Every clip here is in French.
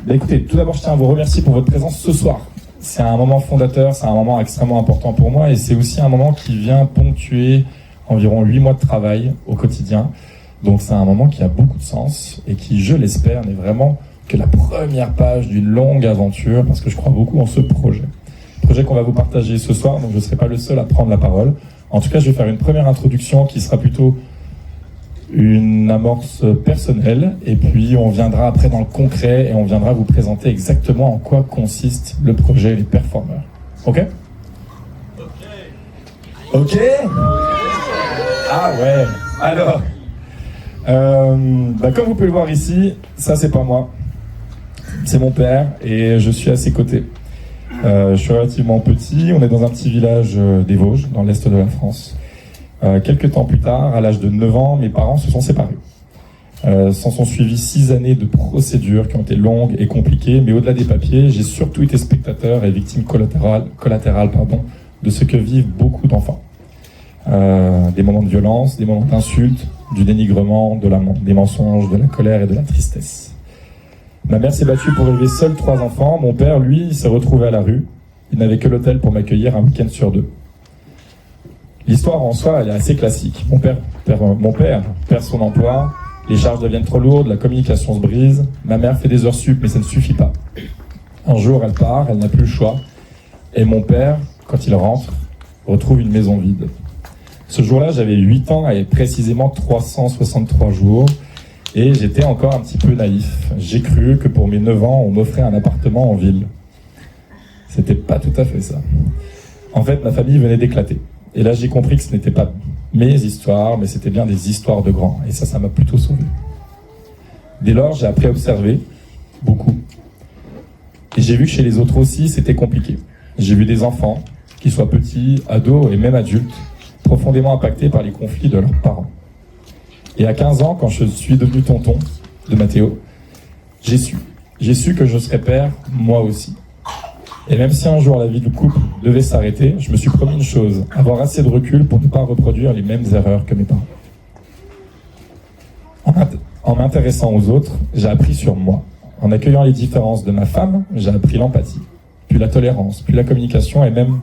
Écoutez, tout d'abord, je tiens à vous remercier pour votre présence ce soir. C'est un moment fondateur, c'est un moment extrêmement important pour moi et c'est aussi un moment qui vient ponctuer environ 8 mois de travail au quotidien. Donc c'est un moment qui a beaucoup de sens et qui, je l'espère, n'est vraiment que la première page d'une longue aventure parce que je crois beaucoup en ce projet. Projet qu'on va vous partager ce soir, donc je ne serai pas le seul à prendre la parole. En tout cas, je vais faire une première introduction qui sera plutôt une amorce personnelle, et puis on viendra après dans le concret et on viendra vous présenter exactement en quoi consiste le projet Les Performeurs. Ok ? Ok ? Ah ouais. Alors, comme vous pouvez le voir ici, ça c'est pas moi, c'est mon père et je suis à ses côtés. Je suis relativement petit, on est dans un petit village des Vosges, dans l'est de la France. Quelques temps plus tard, à l'âge de 9 ans, mes parents se sont séparés. S'en sont suivis 6 années de procédures qui ont été longues et compliquées, mais au-delà des papiers, j'ai surtout été spectateur et victime collatérale de ce que vivent beaucoup d'enfants. Des moments de violence, des moments d'insultes, du dénigrement, des mensonges, de la colère et de la tristesse. Ma mère s'est battue pour élever seuls 3 enfants. Mon père, lui, s'est retrouvé à la rue. Il n'avait que l'hôtel pour m'accueillir un week-end sur 2. L'histoire en soi, elle est assez classique. Mon père perd son emploi, les charges deviennent trop lourdes, la communication se brise, ma mère fait des heures sup, mais ça ne suffit pas. Un jour, elle part, elle n'a plus le choix, et mon père, quand il rentre, retrouve une maison vide. Ce jour-là, j'avais 8 ans et précisément 363 jours, et j'étais encore un petit peu naïf. J'ai cru que pour mes 9 ans, on m'offrait un appartement en ville. C'était pas tout à fait ça. En fait, ma famille venait d'éclater. Et là, j'ai compris que ce n'était pas mes histoires, mais c'était bien des histoires de grands. Et ça m'a plutôt sauvé. Dès lors, j'ai appris à observer, beaucoup. Et j'ai vu que chez les autres aussi, c'était compliqué. J'ai vu des enfants, qu'ils soient petits, ados et même adultes, profondément impactés par les conflits de leurs parents. Et à 15 ans, quand je suis devenu tonton de Mathéo, j'ai su que je serais père, moi aussi. Et même si un jour la vie du couple devait s'arrêter, je me suis promis une chose, avoir assez de recul pour ne pas reproduire les mêmes erreurs que mes parents. En m'intéressant aux autres, j'ai appris sur moi. En accueillant les différences de ma femme, j'ai appris l'empathie, puis la tolérance, puis la communication et même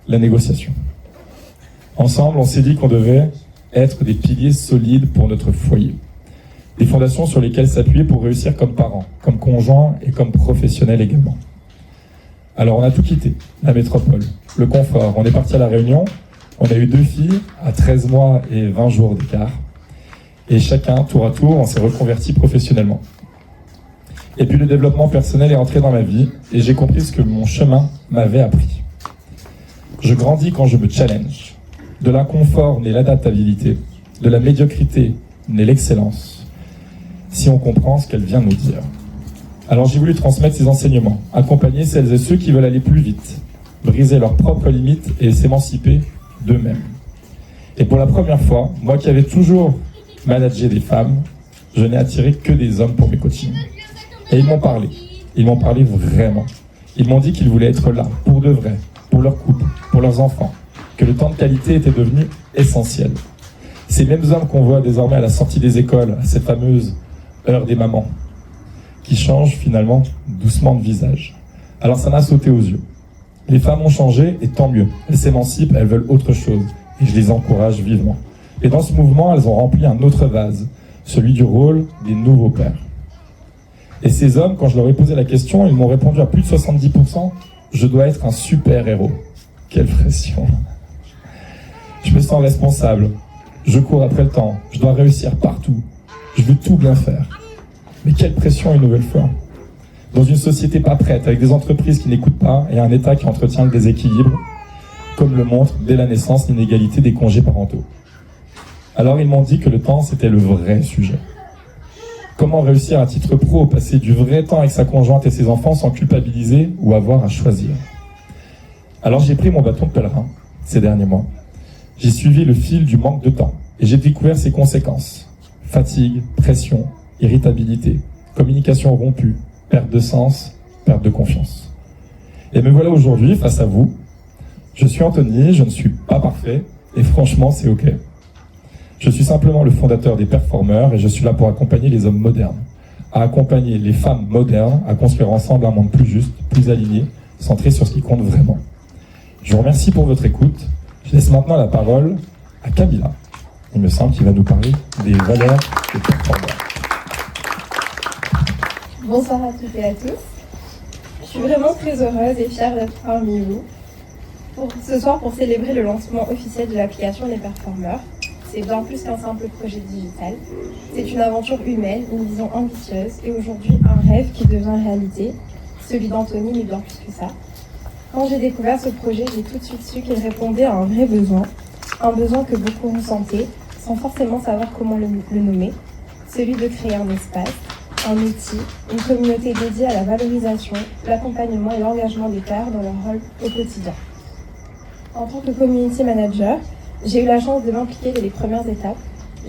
la négociation. Ensemble, on s'est dit qu'on devait être des piliers solides pour notre foyer. Des fondations sur lesquelles s'appuyer pour réussir comme parents, comme conjoints et comme professionnels également. Alors on a tout quitté, la métropole, le confort. On est parti à La Réunion, on a eu 2 filles à 13 mois et 20 jours d'écart. Et chacun, tour à tour, on s'est reconverti professionnellement. Et puis le développement personnel est entré dans ma vie et j'ai compris ce que mon chemin m'avait appris. Je grandis quand je me challenge. De l'inconfort naît l'adaptabilité, de la médiocrité naît l'excellence, si on comprend ce qu'elle vient nous dire. Alors j'ai voulu transmettre ces enseignements, accompagner celles et ceux qui veulent aller plus vite, briser leurs propres limites et s'émanciper d'eux-mêmes. Et pour la première fois, moi qui avais toujours managé des femmes, je n'ai attiré que des hommes pour mes coachings. Et ils m'ont parlé vraiment. Ils m'ont dit qu'ils voulaient être là, pour de vrai, pour leur couple, pour leurs enfants, que le temps de qualité était devenu essentiel. Ces mêmes hommes qu'on voit désormais à la sortie des écoles, à cette fameuse heure des mamans, qui changent finalement doucement de visage. Alors ça m'a sauté aux yeux. Les femmes ont changé et tant mieux. Elles s'émancipent, elles veulent autre chose. Et je les encourage vivement. Et dans ce mouvement, elles ont rempli un autre vase, celui du rôle des nouveaux pères. Et ces hommes, quand je leur ai posé la question, ils m'ont répondu à plus de 70%, je dois être un super héros. Quelle pression. Je me sens responsable. Je cours après le temps. Je dois réussir partout. Je veux tout bien faire. Mais quelle pression une nouvelle fois. Dans une société pas prête, avec des entreprises qui n'écoutent pas et un État qui entretient le déséquilibre, comme le montre dès la naissance l'inégalité des congés parentaux. Alors ils m'ont dit que le temps, c'était le vrai sujet. Comment réussir à titre pro, passer du vrai temps avec sa conjointe et ses enfants sans culpabiliser ou avoir à choisir. Alors j'ai pris mon bâton de pèlerin ces derniers mois. J'ai suivi le fil du manque de temps et j'ai découvert ses conséquences. Fatigue, pression, irritabilité, communication rompue, perte de sens, perte de confiance. Et me voilà aujourd'hui face à vous. Je suis Anthony, je ne suis pas parfait et franchement c'est ok. Je suis simplement le fondateur des Performeurs et je suis là pour accompagner les hommes modernes à accompagner les femmes modernes à construire ensemble un monde plus juste, plus aligné, centré sur ce qui compte vraiment. Je vous remercie pour votre écoute. Je laisse maintenant la parole à Camilla, il me semble, qui va nous parler des valeurs des performeurs. Bonsoir à toutes et à tous. Je suis vraiment très heureuse et fière d'être parmi vous ce soir pour célébrer le lancement officiel de l'application des performeurs. C'est bien plus qu'un simple projet digital. C'est une aventure humaine, une vision ambitieuse et aujourd'hui un rêve qui devient réalité. Celui d'Anthony, mais bien plus que ça. Quand j'ai découvert ce projet, j'ai tout de suite su qu'il répondait à un vrai besoin. Un besoin que beaucoup ressentaient, sans forcément savoir comment le nommer. Celui de créer un espace, un outil, une communauté dédiée à la valorisation, l'accompagnement et l'engagement des pairs dans leur rôle au quotidien. En tant que community manager, j'ai eu la chance de m'impliquer dès les premières étapes.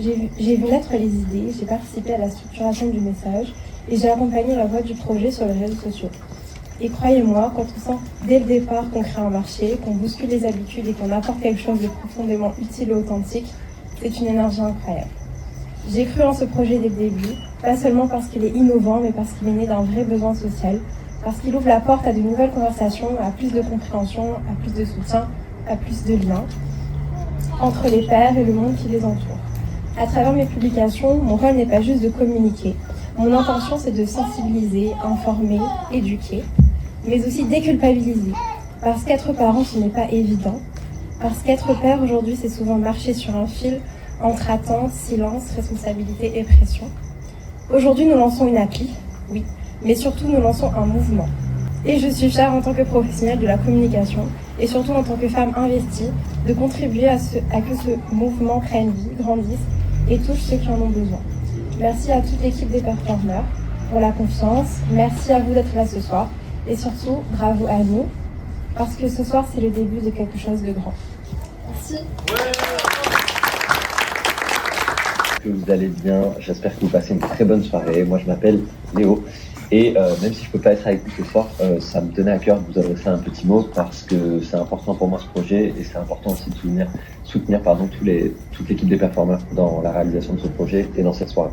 J'ai vu naître les idées, j'ai participé à la structuration du message et j'ai accompagné la voie du projet sur les réseaux sociaux. Et croyez-moi, quand on sent dès le départ qu'on crée un marché, qu'on bouscule les habitudes et qu'on apporte quelque chose de profondément utile et authentique, c'est une énergie incroyable. J'ai cru en ce projet dès le début, pas seulement parce qu'il est innovant, mais parce qu'il est né d'un vrai besoin social, parce qu'il ouvre la porte à de nouvelles conversations, à plus de compréhension, à plus de soutien, à plus de liens entre les pairs et le monde qui les entoure. À travers mes publications, mon rôle n'est pas juste de communiquer. Mon intention, c'est de sensibiliser, informer, éduquer, mais aussi déculpabiliser. Parce qu'être parent, ce n'est pas évident. Parce qu'être père, aujourd'hui, c'est souvent marcher sur un fil entre attente, silence, responsabilité et pression. Aujourd'hui, nous lançons une appli, oui, mais surtout, nous lançons un mouvement. Et je suis fière en tant que professionnelle de la communication et surtout en tant que femme investie de contribuer à que ce mouvement prenne vie, grandisse et touche ceux qui en ont besoin. Merci à toute l'équipe des performeurs pour la confiance. Merci à vous d'être là ce soir et surtout, bravo à nous parce que ce soir, c'est le début de quelque chose de grand. Merci. Que vous allez bien, j'espère que vous passez une très bonne soirée. Moi je m'appelle Léo et même si je peux pas être avec vous ce soir, ça me tenait à cœur de vous adresser un petit mot parce que c'est important pour moi ce projet et c'est important aussi de soutenir toute l'équipe des performeurs dans la réalisation de ce projet et dans cette soirée.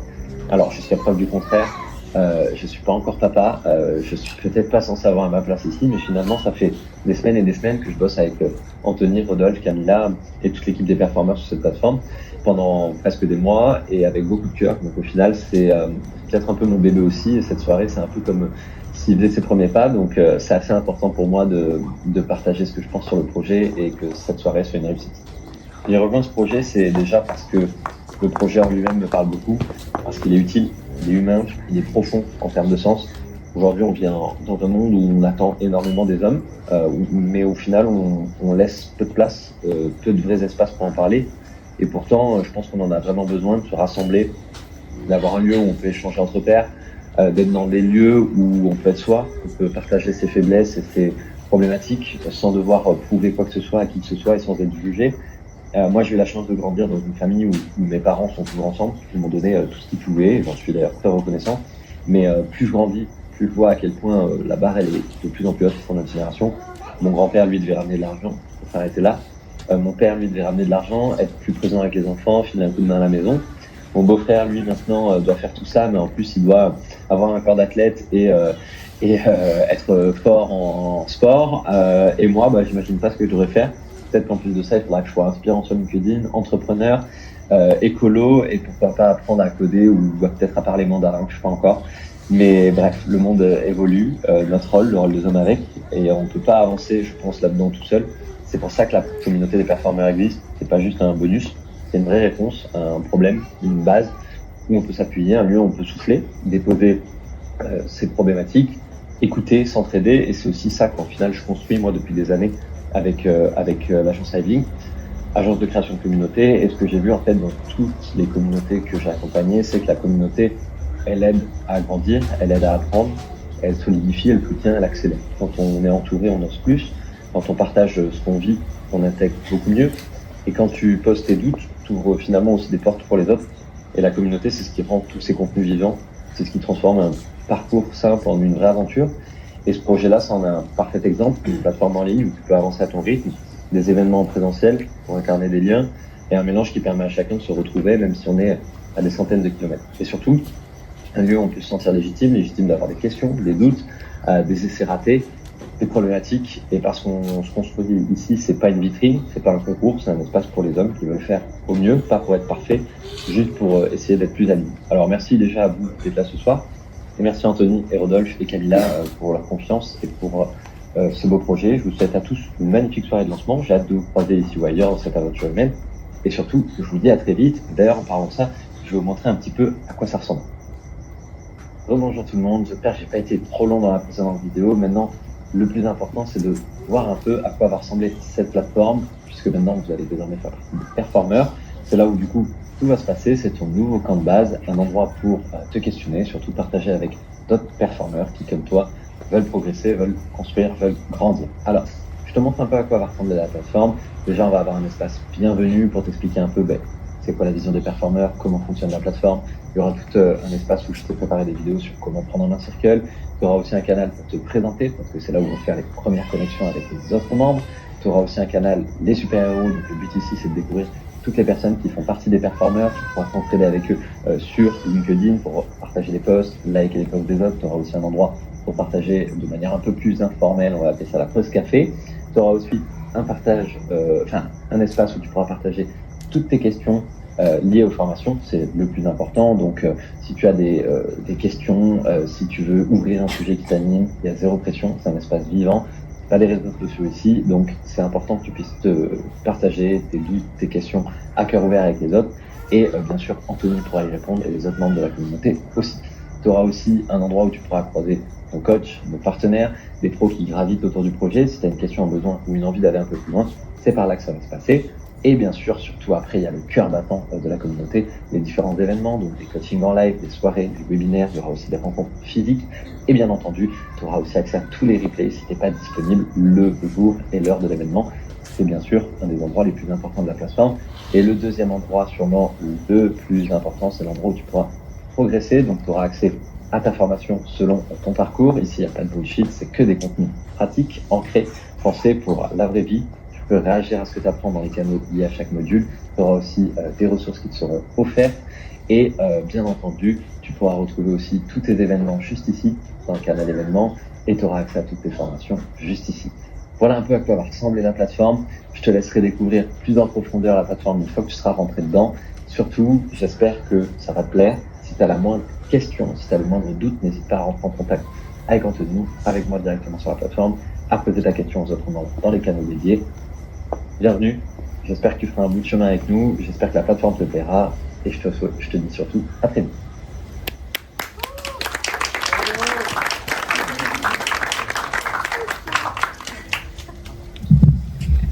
Alors jusqu'à preuve du contraire, je suis pas encore papa, je suis peut-être pas censé avoir à ma place ici, mais finalement ça fait des semaines et des semaines que je bosse avec Anthony, Rodolphe, Camilla et toute l'équipe des performeurs sur cette plateforme pendant presque des mois et avec beaucoup de cœur. Donc au final c'est peut-être un peu mon bébé aussi et cette soirée c'est un peu comme s'il faisait ses premiers pas, donc c'est assez important pour moi de partager ce que je pense sur le projet et que cette soirée soit une réussite. J'ai rejoint ce projet, c'est déjà parce que le projet en lui-même me parle beaucoup, parce qu'il est utile, il est humain, il est profond en termes de sens. Aujourd'hui, on vit dans un monde où on attend énormément des hommes, mais au final, on laisse peu de place, peu de vrais espaces pour en parler. Et pourtant, je pense qu'on en a vraiment besoin de se rassembler, d'avoir un lieu où on peut échanger entre pairs, d'être dans des lieux où on peut être soi, on peut partager ses faiblesses et ses problématiques sans devoir prouver quoi que ce soit à qui que ce soit et sans être jugé. Moi, j'ai eu la chance de grandir dans une famille où mes parents sont toujours ensemble. Ils m'ont donné tout ce qu'ils pouvaient, et j'en suis d'ailleurs très reconnaissant. Mais plus je grandis, plus je vois à quel point la barre elle est de plus en plus haute pour notre génération. Mon grand-père, lui, devait ramener de l'argent, il faut s'arrêter là. Mon père, lui, devait ramener de l'argent, être plus présent avec les enfants, filer un coup de main à la maison. Mon beau-frère, lui, maintenant, doit faire tout ça, mais en plus, il doit avoir un corps d'athlète et être fort en sport. Et moi, j'imagine pas ce que je devrais faire. Peut-être qu'en plus de ça, il faudra que je sois inspirant sur LinkedIn, entrepreneur, écolo, et pourquoi pas apprendre à coder ou peut-être à parler mandarin, que je sais pas encore. Mais bref, le monde évolue, notre rôle, le rôle des hommes avec, et on peut pas avancer, je pense, là-dedans tout seul. C'est pour ça que la communauté des performeurs existe. C'est pas juste un bonus, c'est une vraie réponse à un problème, une base où on peut s'appuyer, un lieu où on peut souffler, déposer ses problématiques, écouter, s'entraider, et c'est aussi ça qu'en final je construis moi depuis des années avec l'agence Hiveling, agence de création de communauté. Et ce que j'ai vu en fait dans toutes les communautés que j'ai accompagnées, c'est que la communauté, elle aide à grandir, elle aide à apprendre, elle solidifie, elle soutient, elle accélère. Quand on est entouré, on ose plus. Quand on partage ce qu'on vit, on intègre beaucoup mieux. Et quand tu poses tes doutes, tu ouvres finalement aussi des portes pour les autres. Et la communauté, c'est ce qui rend tous ces contenus vivants, c'est ce qui transforme un parcours simple en une vraie aventure. Et ce projet-là, ça en a un parfait exemple, une plateforme en ligne où tu peux avancer à ton rythme, des événements en présentiel pour incarner des liens, et un mélange qui permet à chacun de se retrouver, même si on est à des centaines de kilomètres. Et surtout, un lieu où on peut se sentir légitime d'avoir des questions, des doutes, des essais ratés, des problématiques. Et parce qu'on se construit ici, c'est pas une vitrine, c'est pas un concours, c'est un espace pour les hommes qui veulent faire au mieux, pas pour être parfait, juste pour essayer d'être plus alignés. Alors merci déjà à vous d'être là ce soir. Et merci Anthony et Rodolphe et Camilla pour leur confiance et pour ce beau projet. Je vous souhaite à tous une magnifique soirée de lancement. J'ai hâte de vous croiser ici ou ailleurs dans cette aventure humaine. Et surtout, je vous dis à très vite. D'ailleurs, en parlant de ça, je vais vous montrer un petit peu à quoi ça ressemble. Bonjour tout le monde, j'espère que j'ai pas été trop long dans la précédente vidéo. Maintenant, le plus important, c'est de voir un peu à quoi va ressembler cette plateforme, puisque maintenant, vous allez désormais faire partie des performeurs. C'est là où, du coup, tout va se passer. C'est ton nouveau camp de base, un endroit pour te questionner, surtout partager avec d'autres performeurs qui, comme toi, veulent progresser, veulent construire, veulent grandir. Alors, je te montre un peu à quoi va ressembler la plateforme. Déjà, on va avoir un espace bienvenu pour t'expliquer un peu c'est quoi la vision des performeurs, comment fonctionne la plateforme. Il y aura tout un espace où je t'ai préparé des vidéos sur comment prendre en un circle. Tu auras aussi un canal pour te présenter, parce que c'est là où on va faire les premières connexions avec les autres membres. Tu auras aussi un canal les super-héros. Donc le but ici, c'est de découvrir toutes les personnes qui font partie des performeurs. Tu pourras t'entraider avec eux sur LinkedIn pour partager les posts, liker les posts des autres. Tu auras aussi un endroit pour partager de manière un peu plus informelle, on va appeler ça la pause café. Tu auras aussi un espace où tu pourras partager toutes tes questions liées aux formations, c'est le plus important. Donc si tu as des questions, si tu veux ouvrir un sujet qui t'anime, il y a zéro pression, c'est un espace vivant. Tu as les réseaux sociaux ici, donc c'est important que tu puisses te partager tes doutes, tes questions à cœur ouvert avec les autres. Et bien sûr, Anthony pourra y répondre et les autres membres de la communauté aussi. Tu auras aussi un endroit où tu pourras croiser ton coach, nos partenaires, des pros qui gravitent autour du projet. Si tu as une question, un besoin ou une envie d'aller un peu plus loin, c'est par là que ça va se passer. Et bien sûr, surtout après, il y a le cœur battant de la communauté, les différents événements, donc des coachings en live, des soirées, des webinaires, il y aura aussi des rencontres physiques. Et bien entendu, tu auras aussi accès à tous les replays si tu n'es pas disponible le jour et l'heure de l'événement. C'est bien sûr un des endroits les plus importants de la plateforme. Et le deuxième endroit, sûrement le plus important, c'est l'endroit où tu pourras progresser. Donc tu auras accès à ta formation selon ton parcours. Ici, il n'y a pas de bullshit, c'est que des contenus pratiques, ancrés, pensés pour la vraie vie. Tu peux réagir à ce que tu apprends dans les canaux liés à chaque module. Tu auras aussi des ressources qui te seront offertes. Et bien entendu, tu pourras retrouver aussi tous tes événements juste ici, dans le canal événements. Et tu auras accès à toutes tes formations juste ici. Voilà un peu à quoi va ressembler la plateforme. Je te laisserai découvrir plus en profondeur la plateforme une fois que tu seras rentré dedans. Surtout, j'espère que ça va te plaire. Si tu as la moindre question, si tu as le moindre doute, n'hésite pas à rentrer en contact avec Anthony, avec moi directement sur la plateforme, à poser ta question aux autres membres dans les canaux dédiés. Bienvenue, j'espère que tu feras un bout de chemin avec nous, j'espère que la plateforme te plaira et je te dis surtout à très vite.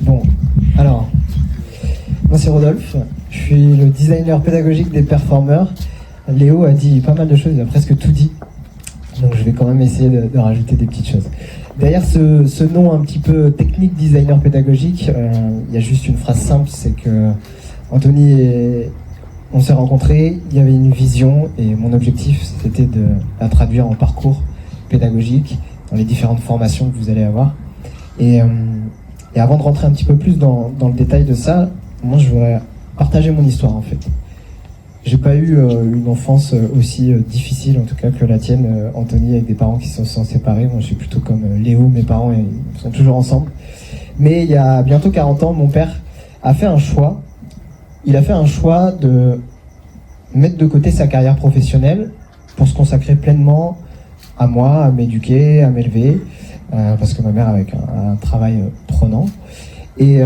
Bon, alors, moi c'est Rodolphe, je suis le designer pédagogique des performeurs. Léo a dit pas mal de choses, il a presque tout dit, donc je vais quand même essayer de rajouter des petites choses. Derrière ce nom un petit peu technique designer pédagogique, il y a juste une phrase simple, c'est que Anthony et on s'est rencontrés, il y avait une vision et mon objectif c'était de la traduire en parcours pédagogique dans les différentes formations que vous allez avoir. Et avant de rentrer un petit peu plus dans le détail de ça, moi je voudrais partager mon histoire en fait. J'ai pas eu une enfance aussi difficile en tout cas que la tienne, Anthony, avec des parents qui se sont séparés. Moi je suis plutôt comme Léo, mes parents ils sont toujours ensemble. Mais il y a bientôt 40 ans, mon père a fait un choix. Il a fait un choix de mettre de côté sa carrière professionnelle pour se consacrer pleinement à moi, à m'éduquer, à m'élever, parce que ma mère avait un travail prenant. Et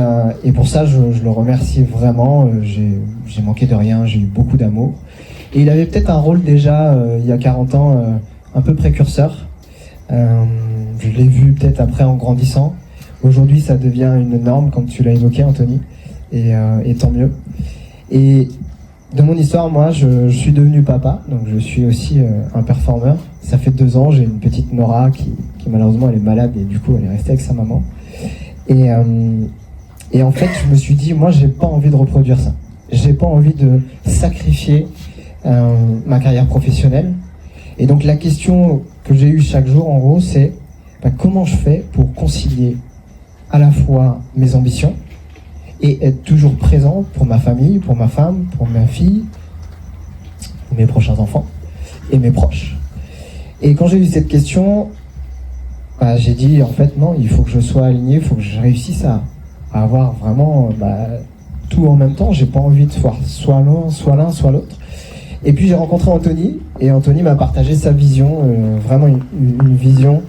pour ça, je le remercie vraiment. J'ai manqué de rien, j'ai eu beaucoup d'amour. Et il avait peut-être un rôle déjà, il y a 40 ans, un peu précurseur. Je l'ai vu peut-être après en grandissant. Aujourd'hui, ça devient une norme, comme tu l'as évoqué, Anthony. Et tant mieux. Et de mon histoire, moi, je suis devenu papa. Donc, je suis aussi un performeur. Ça fait 2 ans, j'ai une petite Nora qui malheureusement, elle est malade et du coup, elle est restée avec sa maman. Et en fait, je me suis dit, moi, j'ai pas envie de reproduire ça. J'ai pas envie de sacrifier ma carrière professionnelle. Et donc, la question que j'ai eue chaque jour, en gros, c'est comment je fais pour concilier à la fois mes ambitions et être toujours présent pour ma famille, pour ma femme, pour ma fille, mes prochains enfants. et mes proches. Et quand j'ai eu cette question, j'ai dit en fait non, il faut que je sois aligné, il faut que je réussisse à avoir vraiment tout en même temps. J'ai pas envie de voir soit l'un, soit l'autre. Et puis j'ai rencontré Anthony, et Anthony m'a partagé sa vision, vraiment une vision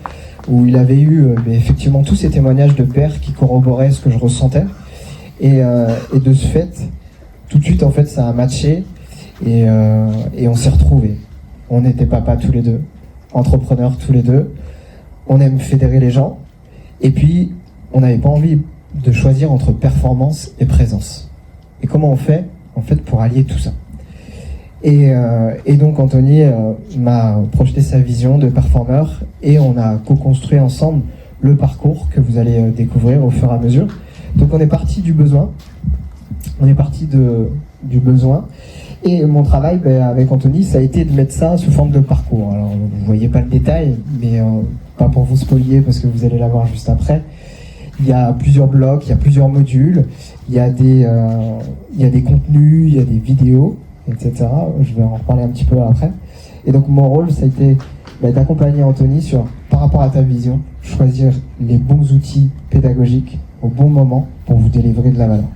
où il avait eu effectivement tous ces témoignages de pères qui corroboraient ce que je ressentais. Et de ce fait, tout de suite en fait ça a matché, et on s'est retrouvés. On était papas tous les deux, entrepreneurs tous les deux. On aime fédérer les gens, et puis on n'avait pas envie de choisir entre performance et présence. Et comment on fait en fait pour allier tout ça? Et donc Anthony m'a projeté sa vision de performeur, et on a co-construit ensemble le parcours que vous allez découvrir au fur et à mesure. Donc on est parti du besoin, du besoin, et mon travail avec Anthony, ça a été de mettre ça sous forme de parcours. Alors vous voyez pas le détail, mais pas pour vous spoiler parce que vous allez l'avoir juste après. Il y a plusieurs blocs, il y a plusieurs modules, il y a des contenus, il y a des vidéos, etc. Je vais en reparler un petit peu après. Et donc mon rôle, ça a été d'accompagner Anthony par rapport à ta vision, choisir les bons outils pédagogiques au bon moment pour vous délivrer de la valeur.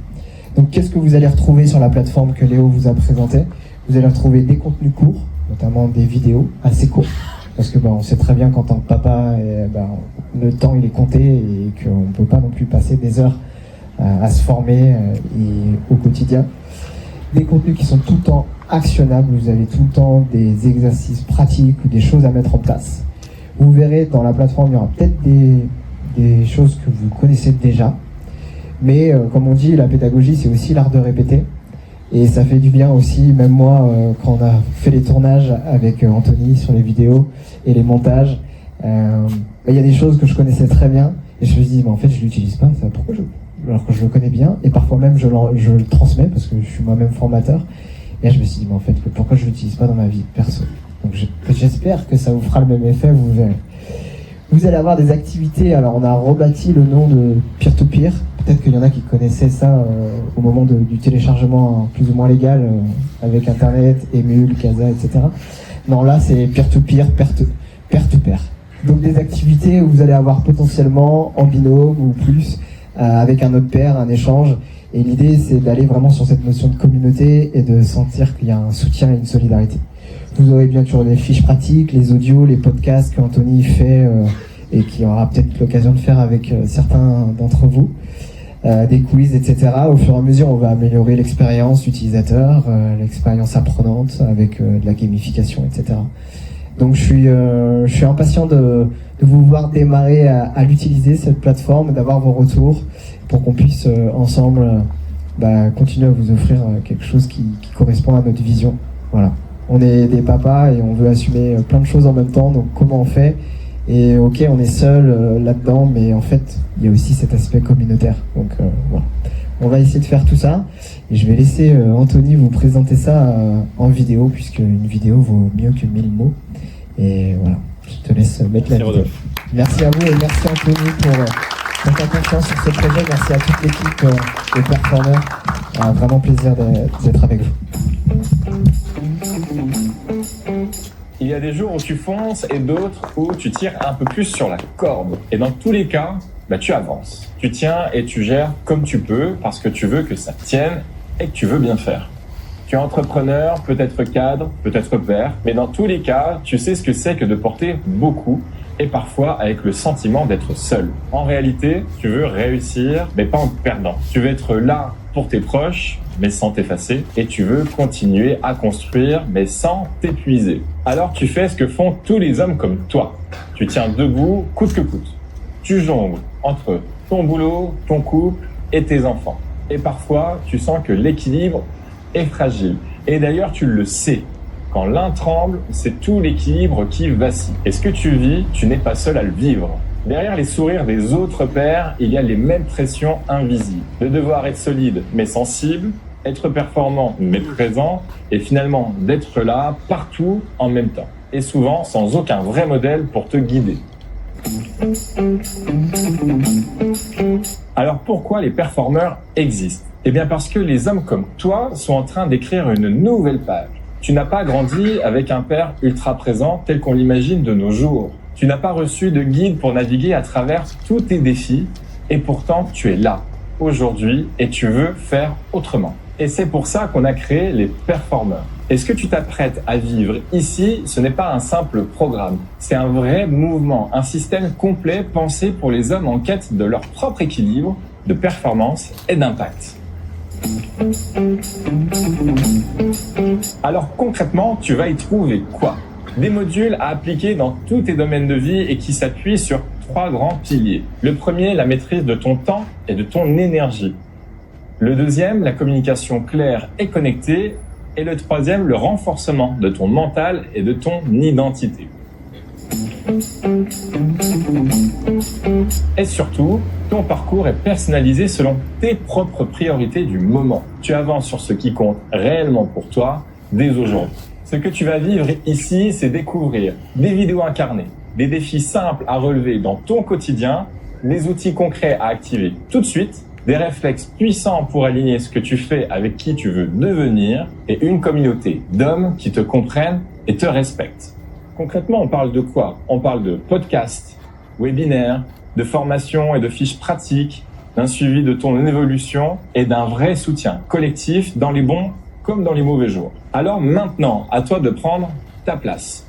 Donc qu'est-ce que vous allez retrouver sur la plateforme que Léo vous a présentée? Vous allez retrouver des contenus courts, notamment des vidéos assez courtes, parce que on sait très bien qu'en tant que papa, le temps il est compté, et qu'on ne peut pas non plus passer des heures à se former au quotidien. Des contenus qui sont tout le temps actionnables, vous avez tout le temps des exercices pratiques ou des choses à mettre en place. Vous verrez dans la plateforme, il y aura peut-être des choses que vous connaissez déjà, mais comme on dit, la pédagogie c'est aussi l'art de répéter, et ça fait du bien aussi. Même moi, quand on a fait les tournages avec Anthony sur les vidéos et les montages, il y a des choses que je connaissais très bien, et je me suis dit en fait je l'utilise pas, ça, pourquoi alors que je le connais bien, et parfois même je le transmets parce que je suis moi-même formateur, et là, je me suis dit en fait pourquoi je l'utilise pas dans ma vie perso. Donc j'espère que ça vous fera le même effet. Vous allez avoir des activités. Alors on a rebâti le nom de peer-to-peer. Peut-être qu'il y en a qui connaissaient ça au moment du téléchargement plus ou moins légal avec Internet, Emule, Casa, etc. Non, là c'est peer-to-peer, pair-to-pair. Donc des activités où vous allez avoir potentiellement en binôme ou plus avec un autre pair, un échange. Et l'idée c'est d'aller vraiment sur cette notion de communauté et de sentir qu'il y a un soutien et une solidarité. Vous aurez bien sûr les fiches pratiques, les audios, les podcasts qu'Anthony fait et qui aura peut-être l'occasion de faire avec certains d'entre vous, des quiz, etc. Au fur et à mesure, on va améliorer l'expérience utilisateur, l'expérience apprenante avec de la gamification, etc. Donc je suis impatient de vous voir démarrer à l'utiliser, cette plateforme, d'avoir vos retours pour qu'on puisse ensemble continuer à vous offrir quelque chose qui correspond à notre vision. Voilà. On est des papas et on veut assumer plein de choses en même temps, donc comment on fait? Et ok, on est seul là-dedans, mais en fait, il y a aussi cet aspect communautaire. Donc voilà. On va essayer de faire tout ça, et je vais laisser Anthony vous présenter ça en vidéo, puisque une vidéo vaut mieux que 1000 mots. Et voilà, je te laisse mettre la vidéo. Rodolphe. Merci à vous, et merci Anthony pour ta confiance sur ce projet. Merci à toute l'équipe de performeurs. Vraiment plaisir d'être avec vous. Il y a des jours où tu fonces et d'autres où tu tires un peu plus sur la corde. Et dans tous les cas, tu avances. Tu tiens et tu gères comme tu peux parce que tu veux que ça tienne et que tu veux bien faire. Tu es entrepreneur, peut-être cadre, peut-être père, mais dans tous les cas, tu sais ce que c'est que de porter beaucoup et parfois avec le sentiment d'être seul. En réalité, tu veux réussir, mais pas en perdant. Tu veux être là pour tes proches, mais sans t'effacer, et tu veux continuer à construire, mais sans t'épuiser. Alors tu fais ce que font tous les hommes comme toi. Tu tiens debout, coûte que coûte. Tu jongles entre ton boulot, ton couple et tes enfants. Et parfois, tu sens que l'équilibre est fragile. Et d'ailleurs, tu le sais. Quand l'un tremble, c'est tout l'équilibre qui vacille. Et ce que tu vis, tu n'es pas seul à le vivre. Derrière les sourires des autres pères, il y a les mêmes pressions invisibles. De devoir être solide mais sensible, être performant mais présent, et finalement d'être là partout en même temps. Et souvent sans aucun vrai modèle pour te guider. Alors pourquoi les performeurs existent? Eh bien parce que les hommes comme toi sont en train d'écrire une nouvelle page. Tu n'as pas grandi avec un père ultra présent tel qu'on l'imagine de nos jours. Tu n'as pas reçu de guide pour naviguer à travers tous tes défis et pourtant tu es là, aujourd'hui, et tu veux faire autrement. Et c'est pour ça qu'on a créé les performeurs. Et ce que tu t'apprêtes à vivre ici, ce n'est pas un simple programme. C'est un vrai mouvement, un système complet pensé pour les hommes en quête de leur propre équilibre, de performance et d'impact. Alors concrètement, tu vas y trouver quoi? Des modules à appliquer dans tous tes domaines de vie et qui s'appuient sur 3 grands piliers. Le premier, la maîtrise de ton temps et de ton énergie. Le deuxième, la communication claire et connectée. Et le troisième, le renforcement de ton mental et de ton identité. Et surtout, ton parcours est personnalisé selon tes propres priorités du moment. Tu avances sur ce qui compte réellement pour toi dès aujourd'hui. Ce que tu vas vivre ici, c'est découvrir des vidéos incarnées, des défis simples à relever dans ton quotidien, des outils concrets à activer tout de suite, des réflexes puissants pour aligner ce que tu fais avec qui tu veux devenir et une communauté d'hommes qui te comprennent et te respectent. Concrètement, on parle de quoi? On parle de podcasts, webinaires, de formations et de fiches pratiques, d'un suivi de ton évolution et d'un vrai soutien collectif dans les bons comme dans les mauvais jours. Alors maintenant, à toi de prendre ta place.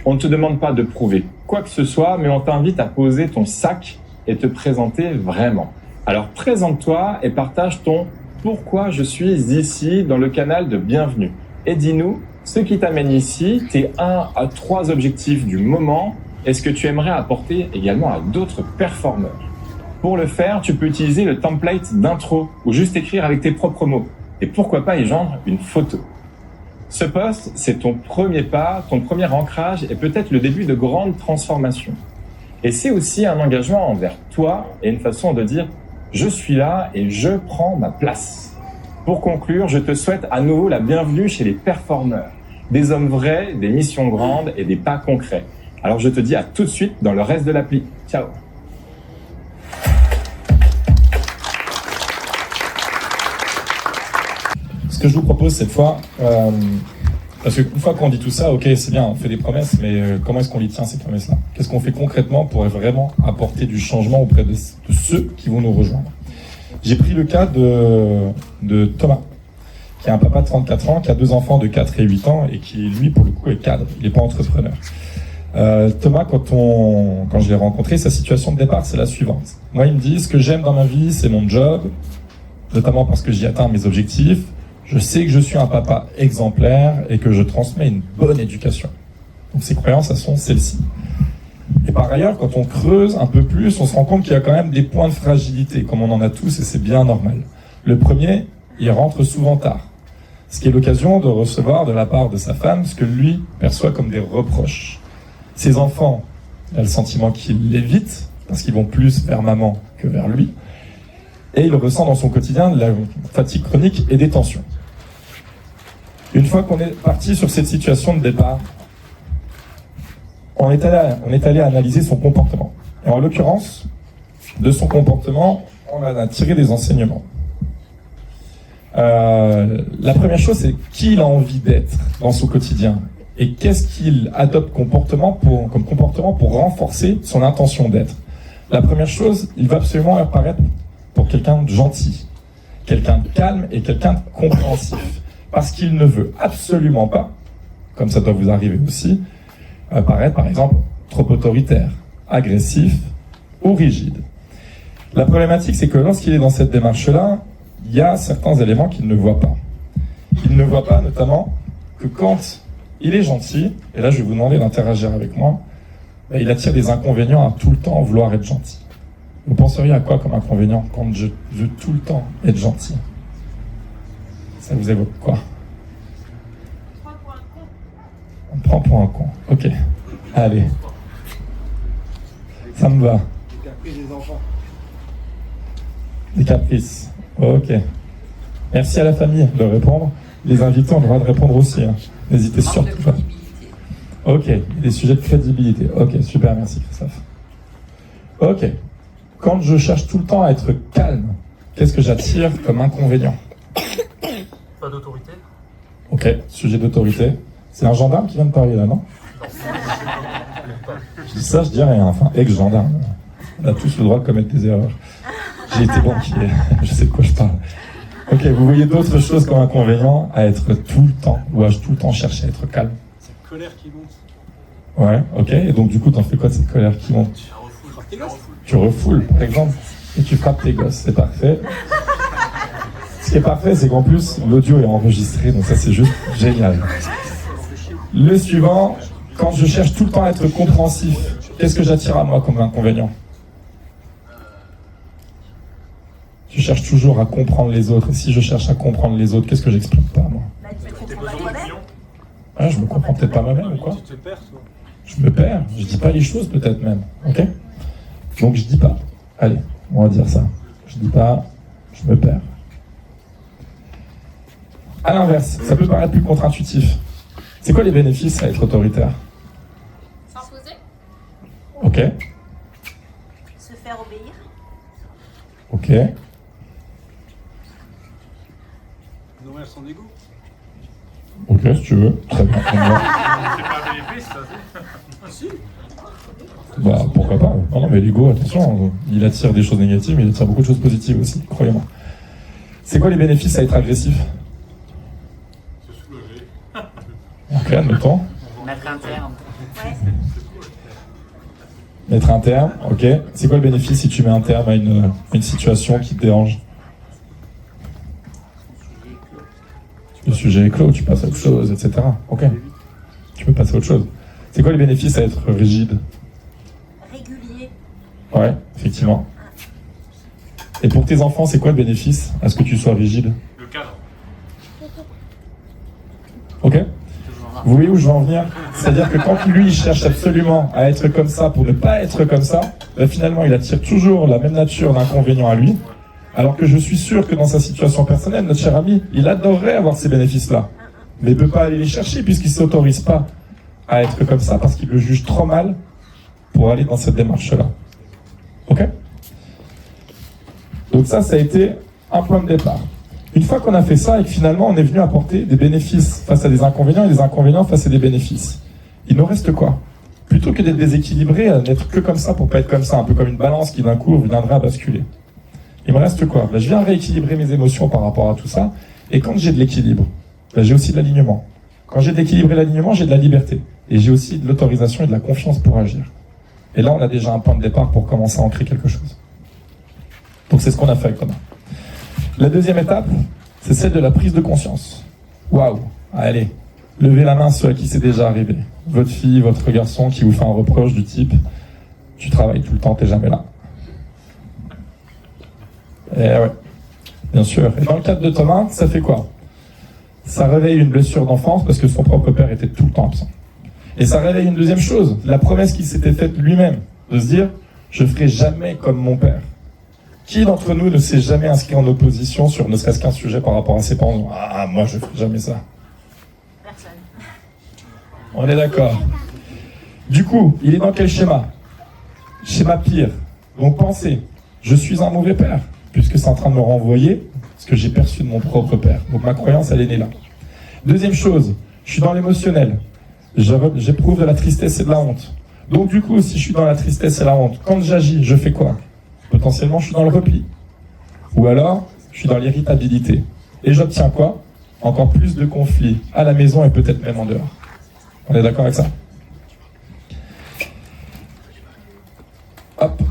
On ne te demande pas de prouver quoi que ce soit, mais on t'invite à poser ton sac et te présenter vraiment. Alors présente-toi et partage ton « Pourquoi je suis ici » dans le canal de Bienvenue. Et dis-nous ce qui t'amène ici, tes 1 à 3 objectifs du moment et ce que tu aimerais apporter également à d'autres performeurs. Pour le faire, tu peux utiliser le template d'intro ou juste écrire avec tes propres mots. Et pourquoi pas y joindre une photo. Ce post, c'est ton premier pas, ton premier ancrage et peut-être le début de grandes transformations. Et c'est aussi un engagement envers toi et une façon de dire « Je suis là et je prends ma place ». Pour conclure, je te souhaite à nouveau la bienvenue chez les performeurs. Des hommes vrais, des missions grandes et des pas concrets. Alors je te dis à tout de suite dans le reste de l'appli. Ciao. Ce que je vous propose cette fois, parce qu'une fois qu'on dit tout ça, ok, c'est bien, on fait des promesses, mais comment est-ce qu'on les tient ces promesses-là? Qu'est-ce qu'on fait concrètement pour vraiment apporter du changement auprès de ceux qui vont nous rejoindre? J'ai pris le cas de Thomas, qui est un papa de 34 ans, qui a 2 enfants de 4 et 8 ans, et qui, lui, pour le coup, est cadre, il n'est pas entrepreneur. Thomas, quand je l'ai rencontré, sa situation de départ, c'est la suivante. Moi, il me dit, ce que j'aime dans ma vie, c'est mon job, notamment parce que j'y atteins mes objectifs. Je sais que je suis un papa exemplaire et que je transmets une bonne éducation. Donc ses croyances, elles sont celles-ci. Et par ailleurs, quand on creuse un peu plus, on se rend compte qu'il y a quand même des points de fragilité, comme on en a tous, et c'est bien normal. Le premier, il rentre souvent tard, ce qui est l'occasion de recevoir de la part de sa femme ce que lui perçoit comme des reproches. Ses enfants, il a le sentiment qu'il l'évite, parce qu'ils vont plus vers maman que vers lui, et il ressent dans son quotidien de la fatigue chronique et des tensions. Une fois qu'on est parti sur cette situation de départ, on est allé analyser son comportement. Et en l'occurrence, de son comportement, on a tiré des enseignements. La première chose, c'est qui il a envie d'être dans son quotidien et qu'est-ce qu'il adopte comme comportement pour renforcer son intention d'être. La première chose, il va absolument apparaître pour quelqu'un de gentil, quelqu'un de calme et quelqu'un de compréhensif. Parce qu'il ne veut absolument pas, comme ça doit vous arriver aussi, apparaître par exemple trop autoritaire, agressif ou rigide. La problématique, c'est que lorsqu'il est dans cette démarche-là, il y a certains éléments qu'il ne voit pas. Il ne voit pas notamment que quand il est gentil, et là je vais vous demander d'interagir avec moi, il attire des inconvénients à tout le temps vouloir être gentil. Vous penseriez à quoi comme inconvénient quand je veux tout le temps être gentil? Ça vous évoque quoi? On me prend pour un con. Ok. Allez. Ça me va. Les caprices des enfants. Des caprices. Ok. Merci à la famille de répondre. Les invités ont le droit de répondre aussi. Hein. N'hésitez surtout pas. Ok. Des sujets de crédibilité. Ok. Super. Merci Christophe. Ok. Quand je cherche tout le temps à être calme, qu'est-ce que j'attire comme inconvénient? Pas d'autorité. Ok, sujet d'autorité. C'est un gendarme qui vient de parler là, non? Je dis ça, je dis rien. Enfin, ex-gendarme. On a tous le droit de commettre des erreurs. J'ai été banquier, je sais de quoi je parle. Ok, vous voyez d'autres choses comme inconvénient à être tout le temps, ou à tout le temps chercher à être calme? C'est la colère qui monte. Ouais, ok. Et donc du coup, t'en fais quoi de cette colère qui monte? Tu refoules, par exemple, et tu frappes tes gosses, c'est parfait. Ce qui est parfait, c'est qu'en plus, l'audio est enregistré, donc ça c'est juste génial. Le suivant, quand je cherche tout le temps à être compréhensif, qu'est-ce que j'attire à moi comme inconvénient? Je cherche toujours à comprendre les autres, et si je cherche à comprendre les autres, qu'est-ce que j'explique pas, moi? Ah, je me comprends peut-être pas moi-même ou quoi? Tu te perds, toi. Je me perds, je dis pas les choses peut-être même, ok? Donc je dis pas. Allez, on va dire ça. Je dis pas, je me perds. À l'inverse, ça peut paraître plus contre-intuitif. C'est quoi les bénéfices à être autoritaire? S'imposer, Ok, se faire obéir, ok. Nourrir son ego. Ok, si tu veux. Très bien. C'est pas un bénéfice, ça, c'est. Ah, si. Bah, pourquoi pas. Non, mais l'ego, attention, il attire des choses négatives, mais il attire beaucoup de choses positives aussi, croyez-moi. C'est quoi les bénéfices à être agressif? Se soulager. Ok, admettons. Mettre un terme. ouais, Mettre un terme, ok. C'est quoi le bénéfice si tu mets un terme à une situation qui te dérange? Le sujet est clos, tu passes à autre chose, etc. Ok. Tu peux passer à autre chose. C'est quoi les bénéfices à être rigide? régulier, Ouais, effectivement. Et pour tes enfants, c'est quoi le bénéfice à ce que tu sois rigide? Le cadre. Ok? Vous voyez où je veux en venir? C'est-à-dire que quand lui, il cherche absolument à être comme ça pour ne pas être comme ça, ben finalement, il attire toujours la même nature d'inconvénients à lui. Alors que je suis sûr que dans sa situation personnelle, notre cher ami, il adorerait avoir ces bénéfices-là. Mais il ne peut pas aller les chercher puisqu'il ne s'autorise pas à être comme ça parce qu'il le juge trop mal pour aller dans cette démarche-là. Ok? Donc ça a été un point de départ. Une fois qu'on a fait ça et que finalement on est venu apporter des bénéfices face à des inconvénients et des inconvénients face à des bénéfices, il nous reste quoi? Plutôt que d'être déséquilibré, à n'être que comme ça pour pas être comme ça, un peu comme une balance qui d'un coup viendrait à basculer. Il me reste quoi? Ben, je viens rééquilibrer mes émotions par rapport à tout ça, et quand j'ai de l'équilibre, ben, j'ai aussi de l'alignement. Quand j'ai de l'équilibre et l'alignement, j'ai de la liberté. Et j'ai aussi de l'autorisation et de la confiance pour agir. Et là, on a déjà un point de départ pour commencer à ancrer quelque chose. Donc c'est ce qu'on a fait avec Thomas. La deuxième étape, c'est celle de la prise de conscience. Waouh! Allez, levez la main ceux à qui c'est déjà arrivé. Votre fille, votre garçon qui vous fait un reproche du type « Tu travailles tout le temps, t'es jamais là ». Et ouais, bien sûr. Et dans le cadre de Thomas, ça fait quoi? Ça réveille une blessure d'enfance parce que son propre père était tout le temps absent. Et ça réveille une deuxième chose, la promesse qu'il s'était faite lui-même, de se dire « Je ferai jamais comme mon père ». Qui d'entre nous ne s'est jamais inscrit en opposition sur ne serait-ce qu'un sujet par rapport à ses parents? Ah, moi je ferai jamais ça. personne. On est d'accord. Du coup, il est dans quel schéma? Schéma pire. Donc pensez, je suis un mauvais père, puisque c'est en train de me renvoyer ce que j'ai perçu de mon propre père. Donc ma croyance, elle est née là. Deuxième chose, je suis dans l'émotionnel. J'éprouve de la tristesse et de la honte. Donc du coup, si je suis dans la tristesse et la honte, quand j'agis, je fais quoi? Potentiellement, je suis dans le repli. Ou alors, je suis dans l'irritabilité. Et j'obtiens quoi? Encore plus de conflits à la maison et peut-être même en dehors. On est d'accord avec ça? Hop.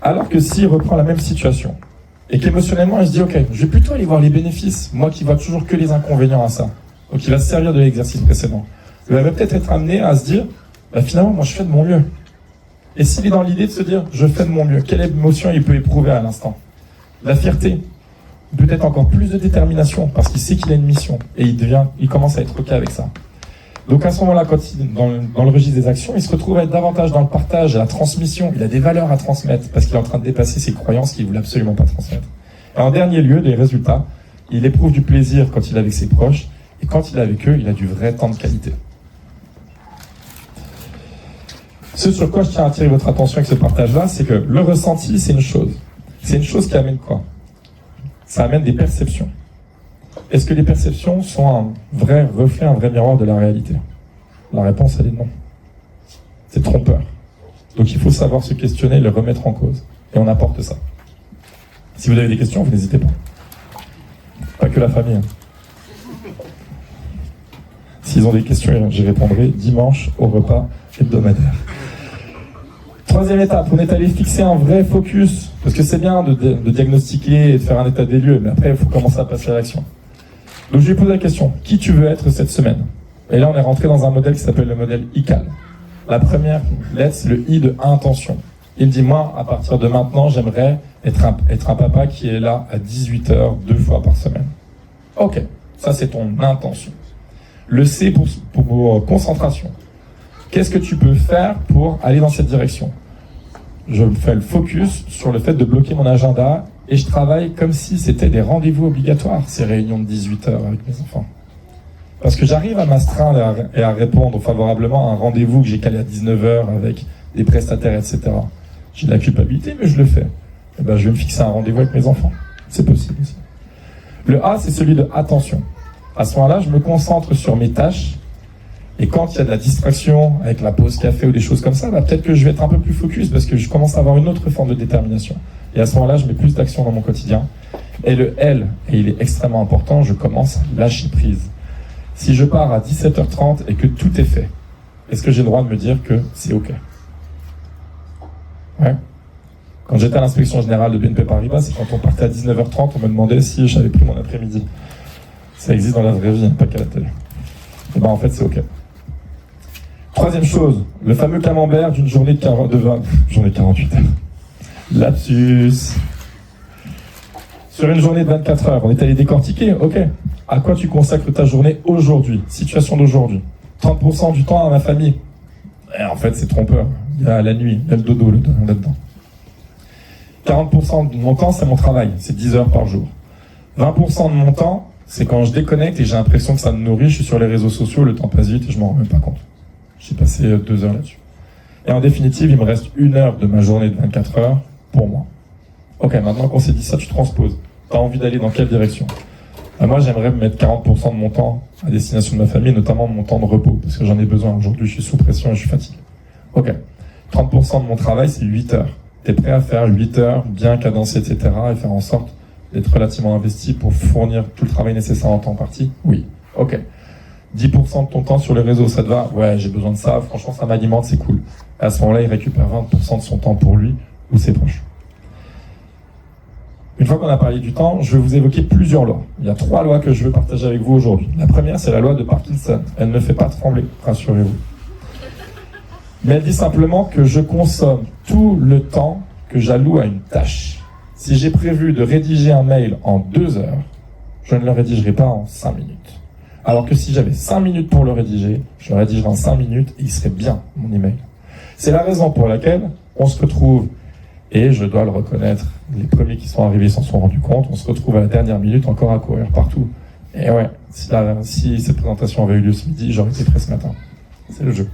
Alors que s'il reprend la même situation, et qu'émotionnellement, il se dit, ok, je vais plutôt aller voir les bénéfices, moi qui vois toujours que les inconvénients à ça. Donc il va se servir de l'exercice précédent. Il va peut-être être amené à se dire, bah, finalement, moi je fais de mon mieux. Et s'il est dans l'idée de se dire, je fais de mon mieux, quelle émotion il peut éprouver à l'instant? La fierté, peut-être encore plus de détermination, parce qu'il sait qu'il a une mission, et il commence à être OK avec ça. Donc à ce moment-là, quand il est dans le registre des actions, il se retrouve à être davantage dans le partage, la transmission, il a des valeurs à transmettre, parce qu'il est en train de dépasser ses croyances qu'il ne voulait absolument pas transmettre. Et en dernier lieu, les résultats, il éprouve du plaisir quand il est avec ses proches, et quand il est avec eux, il a du vrai temps de qualité. Ce sur quoi je tiens à attirer votre attention avec ce partage-là, c'est que le ressenti, c'est une chose. C'est une chose qui amène quoi? Ça amène des perceptions. Est-ce que les perceptions sont un vrai reflet, un vrai miroir de la réalité? La réponse, elle est non. C'est trompeur. Donc il faut savoir se questionner et le remettre en cause. Et on apporte ça. Si vous avez des questions, vous n'hésitez pas. Pas que la famille. S'ils ont des questions, j'y répondrai dimanche au repas hebdomadaire. Troisième étape, on est allé fixer un vrai focus. Parce que c'est bien de diagnostiquer et de faire un état des lieux, mais après, il faut commencer à passer à l'action. Donc je lui pose la question, qui tu veux être cette semaine? Et là, on est rentré dans un modèle qui s'appelle le modèle ICAL. La première lettre, c'est le I de intention. Il me dit, moi, à partir de maintenant, j'aimerais être un papa qui est là à 18h, 2 fois par semaine. Ok, ça c'est ton intention. Le C pour concentration. Qu'est-ce que tu peux faire pour aller dans cette direction? Je fais le focus sur le fait de bloquer mon agenda et je travaille comme si c'était des rendez-vous obligatoires, ces réunions de 18h avec mes enfants. Parce que j'arrive à m'astreindre et à répondre favorablement à un rendez-vous que j'ai calé à 19h avec des prestataires, etc. J'ai de la culpabilité, mais je le fais. Et ben, je vais me fixer un rendez-vous avec mes enfants. C'est possible aussi. Le A, c'est celui de attention. À ce moment-là, je me concentre sur mes tâches. Et quand il y a de la distraction avec la pause café ou des choses comme ça, bah, peut-être que je vais être un peu plus focus parce que je commence à avoir une autre forme de détermination. Et à ce moment-là, je mets plus d'action dans mon quotidien. Et le L, et il est extrêmement important, je commence à lâcher prise. Si je pars à 17h30 et que tout est fait, est-ce que j'ai le droit de me dire que c'est OK? Ouais. Quand j'étais à l'inspection générale de BNP Paribas, c'est quand on partait à 19h30, on me demandait si j'avais pris mon après-midi. Ça existe dans la vraie vie, pas qu'à la télé. Et ben en fait, c'est OK. Troisième chose, le fameux camembert d'une journée de 48 heures. Lapsus. Sur une journée de 24 heures, on est allé décortiquer, OK. À quoi tu consacres ta journée aujourd'hui? Situation d'aujourd'hui. 30% du temps à ma famille. Et en fait, c'est trompeur. Il y a la nuit, il y a le dodo là-dedans. 40% de mon temps, c'est mon travail. C'est 10 heures par jour. 20% de mon temps, c'est quand je déconnecte et j'ai l'impression que ça me nourrit. Je suis sur les réseaux sociaux, le temps passe vite et je m'en rends même pas compte. J'ai passé 2 heures là-dessus. Et en définitive, il me reste 1 heure de ma journée de 24 heures pour moi. Ok, maintenant qu'on s'est dit ça, tu transposes. T'as envie d'aller dans quelle direction? Moi, j'aimerais me mettre 40% de mon temps à destination de ma famille, notamment mon temps de repos, parce que j'en ai besoin. Aujourd'hui, je suis sous pression et je suis fatigué. Ok. 30% de mon travail, c'est 8 heures. T'es prêt à faire 8 heures, bien cadencé, etc., et faire en sorte d'être relativement investi pour fournir tout le travail nécessaire en temps parti? Oui. Ok. 10% de ton temps sur les réseaux, ça te va? Ouais, j'ai besoin de ça. Franchement, ça m'alimente, c'est cool. Et à ce moment-là, il récupère 20% de son temps pour lui ou ses proches. Une fois qu'on a parlé du temps, je vais vous évoquer plusieurs lois. Il y a 3 lois que je veux partager avec vous aujourd'hui. La première, c'est la loi de Parkinson. Elle ne fait pas trembler, rassurez-vous. Mais elle dit simplement que je consomme tout le temps que j'alloue à une tâche. Si j'ai prévu de rédiger un mail en 2 heures, je ne le rédigerai pas en 5 minutes. Alors que si j'avais 5 minutes pour le rédiger, je le rédigerai en 5 minutes et il serait bien, mon email. C'est la raison pour laquelle on se retrouve, et je dois le reconnaître, les premiers qui sont arrivés s'en sont rendus compte, on se retrouve à la dernière minute encore à courir partout. Et ouais, si cette présentation avait eu lieu ce midi, j'aurais été prêt ce matin. C'est le jeu.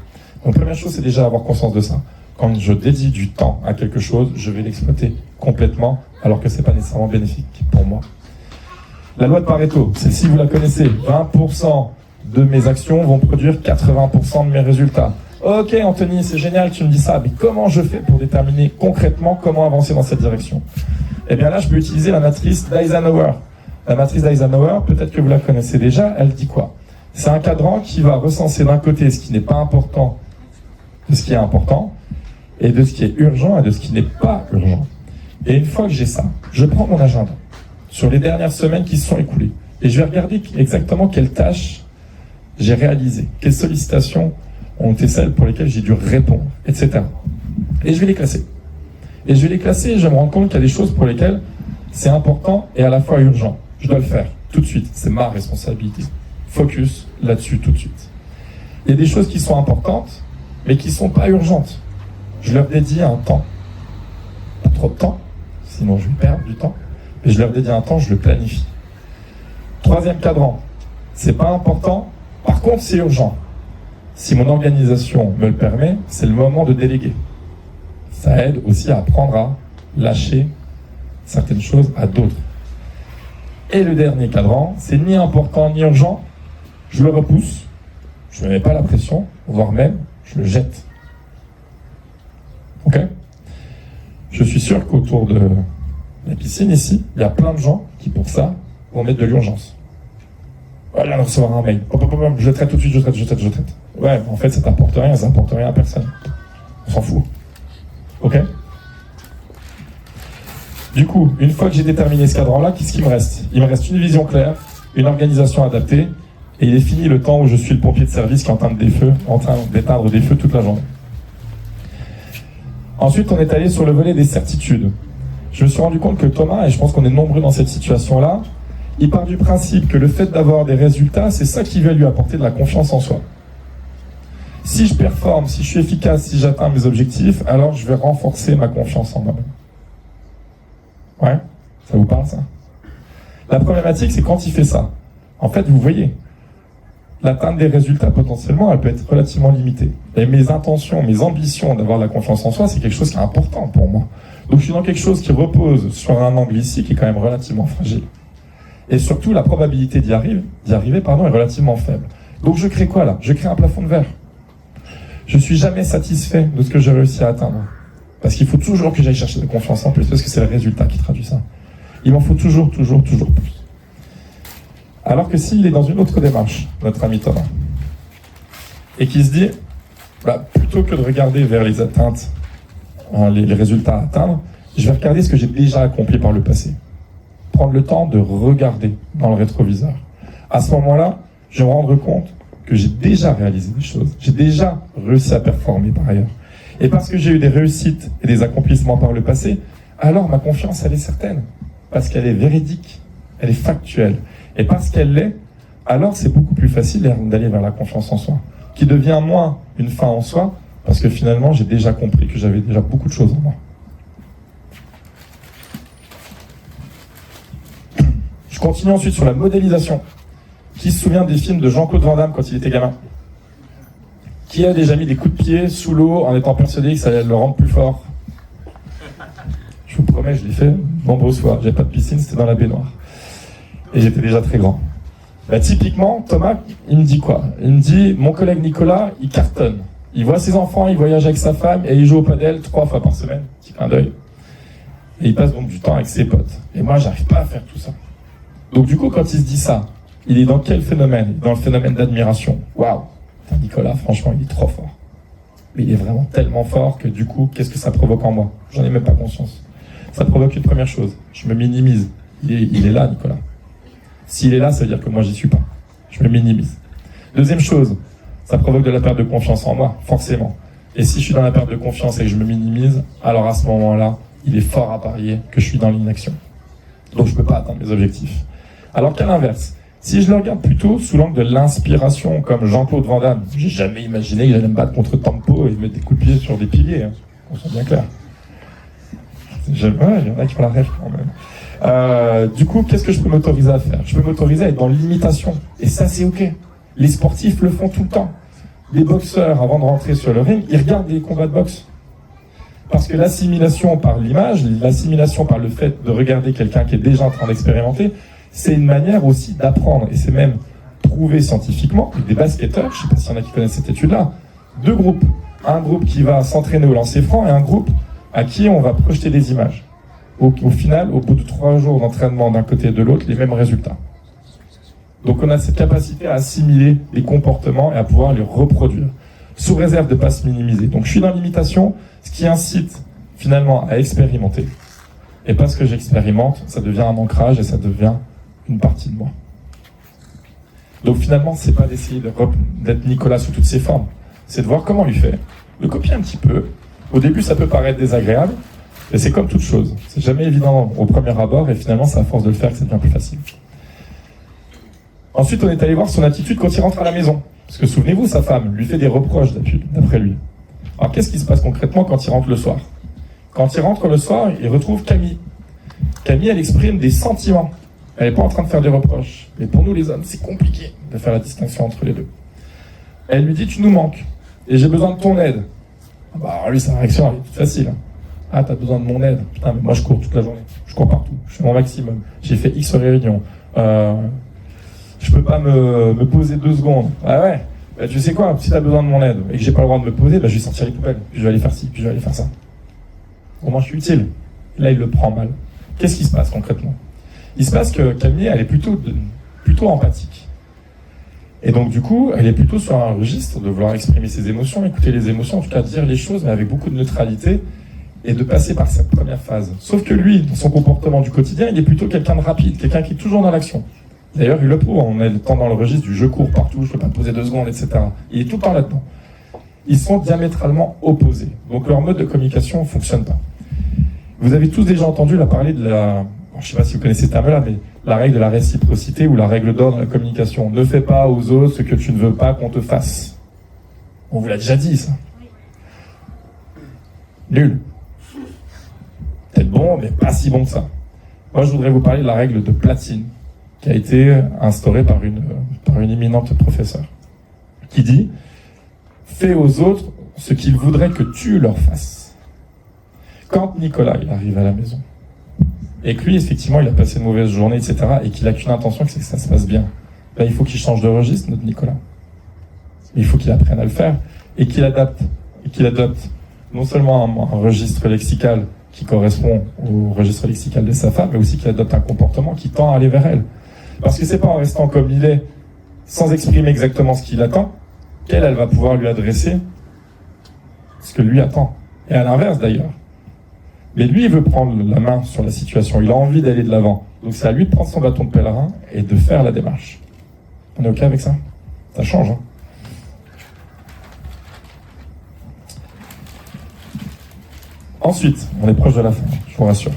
Donc première chose, c'est déjà avoir conscience de ça. Quand je dédie du temps à quelque chose, je vais l'exploiter complètement, alors que c'est pas nécessairement bénéfique pour moi. La loi de Pareto, celle-ci vous la connaissez. 20% de mes actions vont produire 80% de mes résultats. Ok Anthony, c'est génial que tu me dis ça, mais comment je fais pour déterminer concrètement comment avancer dans cette direction? Eh bien là, je peux utiliser la matrice d'Eisenhower. La matrice d'Eisenhower, peut-être que vous la connaissez déjà, elle dit quoi? C'est un cadran qui va recenser d'un côté ce qui n'est pas important, de ce qui est important, et de ce qui est urgent et de ce qui n'est pas urgent. Et une fois que j'ai ça, je prends mon agenda sur les dernières semaines qui se sont écoulées, et je vais regarder exactement quelles tâches j'ai réalisées, quelles sollicitations ont été celles pour lesquelles j'ai dû répondre, etc. Et je vais les classer. Et je vais les classer et je vais me rendre compte qu'il y a des choses pour lesquelles c'est important et à la fois urgent. Je dois le faire tout de suite, c'est ma responsabilité. Focus là-dessus tout de suite. Il y a des choses qui sont importantes, mais qui ne sont pas urgentes. Je leur dédie un temps. Pas trop de temps, sinon je vais perdre du temps. Mais je leur dédie un temps, je le planifie. Troisième cadran, c'est pas important, par contre c'est urgent. Si mon organisation me le permet, c'est le moment de déléguer. Ça aide aussi à apprendre à lâcher certaines choses à d'autres. Et le dernier cadran, c'est ni important ni urgent, je le repousse, je ne me mets pas la pression, voire même, je le jette. Ok ? Je suis sûr qu'autour de la piscine ici, il y a plein de gens qui, pour ça, vont mettre de l'urgence. Voilà, on va recevoir un mail. Hop, hop, hop, je traite tout de suite, je traite. Ouais, en fait, ça t'apporte rien à personne. On s'en fout. Ok ? Du coup, une fois que j'ai déterminé ce cadran-là, qu'est-ce qu'il me reste ? Il me reste une vision claire, une organisation adaptée, et il est fini le temps où je suis le pompier de service qui est en train d'éteindre des feux toute la journée. Ensuite, on est allé sur le volet des certitudes. Je me suis rendu compte que Thomas, et je pense qu'on est nombreux dans cette situation-là, il part du principe que le fait d'avoir des résultats, c'est ça qui va lui apporter de la confiance en soi. Si je performe, si je suis efficace, si j'atteins mes objectifs, alors je vais renforcer ma confiance en moi-même. Ouais, ça vous parle ça ? La problématique, c'est quand il fait ça. En fait, vous voyez, l'atteinte des résultats, potentiellement, elle peut être relativement limitée. Et mes intentions, mes ambitions d'avoir la confiance en soi, c'est quelque chose qui est important pour moi. Donc je suis dans quelque chose qui repose sur un angle ici qui est quand même relativement fragile. Et surtout, la probabilité d'y arriver, est relativement faible. Donc je crée quoi là ? Je crée un plafond de verre. Je suis jamais satisfait de ce que j'ai réussi à atteindre. Parce qu'il faut toujours que j'aille chercher de la confiance en plus, parce que c'est le résultat qui traduit ça. Il m'en faut toujours plus. Alors que s'il est dans une autre démarche, notre ami Thomas, et qui se dit, plutôt que de regarder vers les atteintes, les résultats à atteindre, je vais regarder ce que j'ai déjà accompli par le passé. Prendre le temps de regarder dans le rétroviseur. À ce moment-là, je vais me rendre compte que j'ai déjà réalisé des choses. J'ai déjà réussi à performer par ailleurs. Et parce que j'ai eu des réussites et des accomplissements par le passé, alors ma confiance, elle est certaine. Parce qu'elle est véridique, elle est factuelle. Et parce qu'elle l'est, alors c'est beaucoup plus facile d'aller vers la confiance en soi, qui devient moins une fin en soi, parce que finalement, j'ai déjà compris que j'avais déjà beaucoup de choses en moi. Je continue ensuite sur la modélisation. Qui se souvient des films de Jean-Claude Van Damme quand il était gamin ? Qui a déjà mis des coups de pied sous l'eau en étant persuadé que ça allait le rendre plus fort ? Je vous promets, je l'ai fait nombreuses fois. J'avais pas de piscine, c'était dans la baignoire. Et j'étais déjà très grand. Typiquement, Thomas, il me dit quoi ? Il me dit, mon collègue Nicolas, il cartonne. Il voit ses enfants, il voyage avec sa femme et il joue au padel 3 fois par semaine. Petit clin d'œil. Et il passe donc du temps avec ses potes. Et moi, j'arrive pas à faire tout ça. Donc du coup, quand il se dit ça, il est dans quel phénomène ? Dans le phénomène d'admiration. Waouh ! Nicolas, franchement, il est trop fort. Mais il est vraiment tellement fort que du coup, qu'est-ce que ça provoque en moi ? J'en ai même pas conscience. Ça provoque une première chose. Je me minimise. Il est là, Nicolas. S'il est là, ça veut dire que moi, j'y suis pas. Je me minimise. Deuxième chose, ça provoque de la perte de confiance en moi, forcément. Et si je suis dans la perte de confiance et que je me minimise, alors à ce moment-là, il est fort à parier que je suis dans l'inaction. Donc je peux pas atteindre mes objectifs. Alors qu'à l'inverse, si je le regarde plutôt sous l'angle de l'inspiration, comme Jean-Claude Van Damme, j'ai jamais imaginé que j'allais me battre contre Tempo et mettre des coups de pied sur des piliers, hein. On soit bien clair. Il y en a qui ont la rêve quand même. Du coup, qu'est-ce que je peux m'autoriser à faire ? Je peux m'autoriser à être dans l'imitation. Et ça, c'est ok. Les sportifs le font tout le temps. Les boxeurs, avant de rentrer sur le ring, ils regardent des combats de boxe. Parce que l'assimilation par l'image, l'assimilation par le fait de regarder quelqu'un qui est déjà en train d'expérimenter, c'est une manière aussi d'apprendre. Et c'est même prouvé scientifiquement que des basketteurs, je ne sais pas s'il y en a qui connaissent cette étude-là, 2 groupes. Un groupe qui va s'entraîner au lancer franc et un groupe à qui on va projeter des images. Au final, au bout de 3 jours d'entraînement d'un côté et de l'autre, les mêmes résultats. Donc on a cette capacité à assimiler les comportements et à pouvoir les reproduire, sous réserve de ne pas se minimiser. Donc je suis dans l'imitation, ce qui incite finalement à expérimenter. Et parce que j'expérimente, ça devient un ancrage et ça devient une partie de moi. Donc finalement, c'est pas d'essayer d'être Nicolas sous toutes ses formes, c'est de voir comment lui fait, de copier un petit peu. Au début, ça peut paraître désagréable, mais c'est comme toute chose. C'est jamais évident au premier abord, et finalement, c'est à force de le faire que c'est bien plus facile. Ensuite, on est allé voir son attitude quand il rentre à la maison. Parce que souvenez-vous, sa femme lui fait des reproches d'après lui. Alors qu'est-ce qui se passe concrètement quand il rentre le soir ? Quand il rentre le soir, il retrouve Camille. Camille, elle exprime des sentiments. Elle n'est pas en train de faire des reproches. Mais pour nous les hommes, c'est compliqué de faire la distinction entre les deux. Elle lui dit, tu nous manques, et j'ai besoin de ton aide. Alors lui, sa réaction, elle est toute facile. Ah, t'as besoin de mon aide ? Putain, mais moi je cours toute la journée. Je cours partout. Je fais mon maximum. J'ai fait X réunions. Je peux pas me poser 2 secondes. Ah ouais, bah, tu sais quoi, si t'as besoin de mon aide et que j'ai pas le droit de me poser, bah, je vais sortir les poubelles, puis je vais aller faire ci, puis je vais aller faire ça. Au moins je suis utile. Là il le prend mal. Qu'est-ce qui se passe concrètement? Il se passe que Camille, elle est plutôt empathique. Et donc du coup, elle est plutôt sur un registre de vouloir exprimer ses émotions, écouter les émotions, en tout cas dire les choses, mais avec beaucoup de neutralité, et de passer par cette première phase. Sauf que lui, dans son comportement du quotidien, il est plutôt quelqu'un de rapide, quelqu'un qui est toujours dans l'action. D'ailleurs, il le prouve, on est le temps dans le registre du je cours partout, je peux pas me poser 2 secondes, etc. Il est tout le temps là-dedans. Ils sont diamétralement opposés. Donc leur mode de communication ne fonctionne pas. Vous avez tous déjà entendu la parler de la... Je sais pas si vous connaissez ce terme-là, mais la règle de la réciprocité ou la règle d'or dans la communication. Ne fais pas aux autres ce que tu ne veux pas qu'on te fasse. On vous l'a déjà dit, ça. Nul. Peut-être bon, mais pas si bon que ça. Moi, je voudrais vous parler de la règle de Platine, qui a été instaurée par une éminente professeure, qui dit « Fais aux autres ce qu'ils voudraient que tu leur fasses ». Quand Nicolas il arrive à la maison, et que lui, effectivement, il a passé une mauvaise journée, etc., et qu'il a qu'une intention, c'est que ça se passe bien, ben, il faut qu'il change de registre, notre Nicolas. Il faut qu'il apprenne à le faire, et qu'il adapte non seulement un registre lexical qui correspond au registre lexical de sa femme, mais aussi qu'il adopte un comportement qui tend à aller vers elle. Parce que c'est pas en restant comme il est, sans exprimer exactement ce qu'il attend, qu'elle va pouvoir lui adresser ce que lui attend. Et à l'inverse d'ailleurs. Mais lui, il veut prendre la main sur la situation, il a envie d'aller de l'avant. Donc c'est à lui de prendre son bâton de pèlerin et de faire la démarche. On est OK avec ça? Ça change, hein? Ensuite, on est proche de la fin, je vous rassure.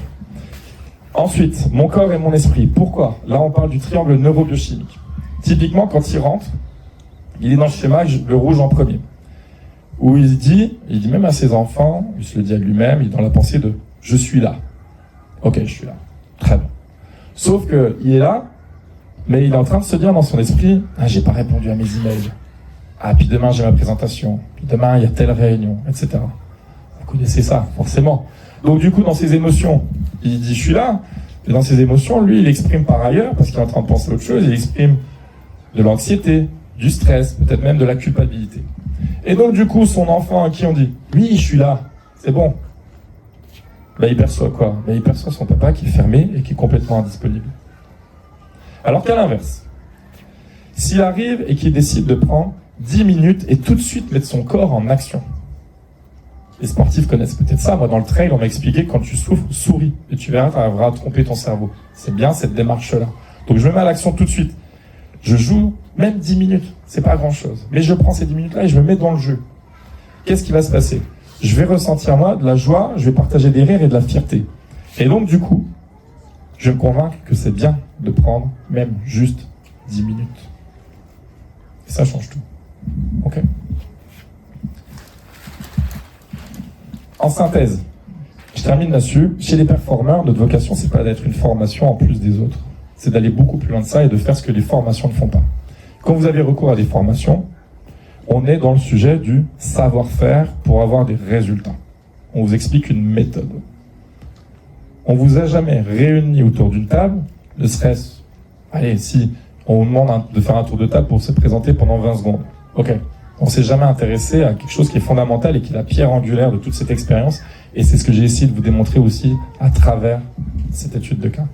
Ensuite, mon corps et mon esprit. Pourquoi? Là, on parle du triangle neurobiochimique. Typiquement, quand il rentre, il est dans le schéma, le rouge en premier. Où il dit même à ses enfants, il se le dit à lui-même, il est dans la pensée de « je suis là ». Ok, je suis là. Très bien. Sauf qu'il est là, mais il est en train de se dire dans son esprit « ah, j'ai pas répondu à mes emails. Ah, puis demain, j'ai ma présentation. Puis demain, il y a telle réunion, etc. » Vous connaissez ça, forcément. Donc du coup, dans ses émotions, il dit « je suis là ». Et dans ses émotions, lui, il exprime par ailleurs, parce qu'il est en train de penser à autre chose, il exprime de l'anxiété, du stress, peut-être même de la culpabilité. Et donc du coup, son enfant à qui on dit « oui, je suis là, c'est bon », ben, il perçoit quoi? Ben, il perçoit son papa qui est fermé et qui est complètement indisponible. Alors qu'à l'inverse, s'il arrive et qu'il décide de prendre 10 minutes et tout de suite mettre son corps en action. Les sportifs connaissent peut-être ça. Moi, dans le trail, on m'a expliqué que quand tu souffres, souris. Et tu verras, tu arriveras à tromper ton cerveau. C'est bien cette démarche-là. Donc je me mets à l'action tout de suite. Je joue même 10 minutes. C'est pas grand-chose. Mais je prends ces 10 minutes-là et je me mets dans le jeu. Qu'est-ce qui va se passer? Je vais ressentir, moi, de la joie, je vais partager des rires et de la fierté. Et donc, du coup, je vais me convaincre que c'est bien de prendre même juste 10 minutes. Et ça change tout. Ok? En synthèse, je termine là-dessus. Chez les performeurs, notre vocation, c'est pas d'être une formation en plus des autres. C'est d'aller beaucoup plus loin de ça et de faire ce que les formations ne font pas. Quand vous avez recours à des formations, on est dans le sujet du savoir-faire pour avoir des résultats. On vous explique une méthode. On vous a jamais réunis autour d'une table, ne serait-ce... Allez, si on vous demande de faire un tour de table pour se présenter pendant 20 secondes. Ok. On s'est jamais intéressé à quelque chose qui est fondamental et qui est la pierre angulaire de toute cette expérience. Et c'est ce que j'ai essayé de vous démontrer aussi à travers cette étude de cas.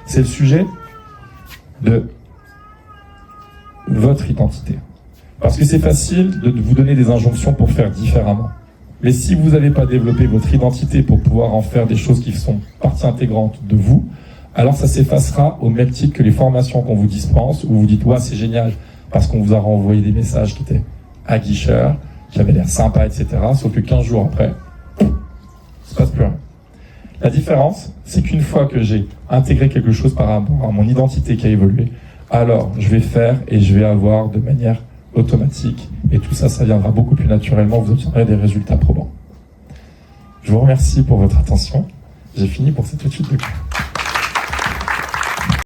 C'est le sujet de votre identité. Parce que c'est facile de vous donner des injonctions pour faire différemment. Mais si vous n'avez pas développé votre identité pour pouvoir en faire des choses qui sont partie intégrante de vous, alors ça s'effacera au même titre que les formations qu'on vous dispense, où vous dites « ouais, c'est génial » parce qu'on vous a renvoyé des messages qui étaient aguicheurs, qui avaient l'air sympas, etc. Sauf que 15 jours après, il ne se passe plus rien. La différence, c'est qu'une fois que j'ai intégré quelque chose par rapport à mon identité qui a évolué, alors je vais faire et je vais avoir de manière automatique. Et tout ça, ça viendra beaucoup plus naturellement. Vous obtiendrez des résultats probants. Je vous remercie pour votre attention. J'ai fini pour cette étude de cas.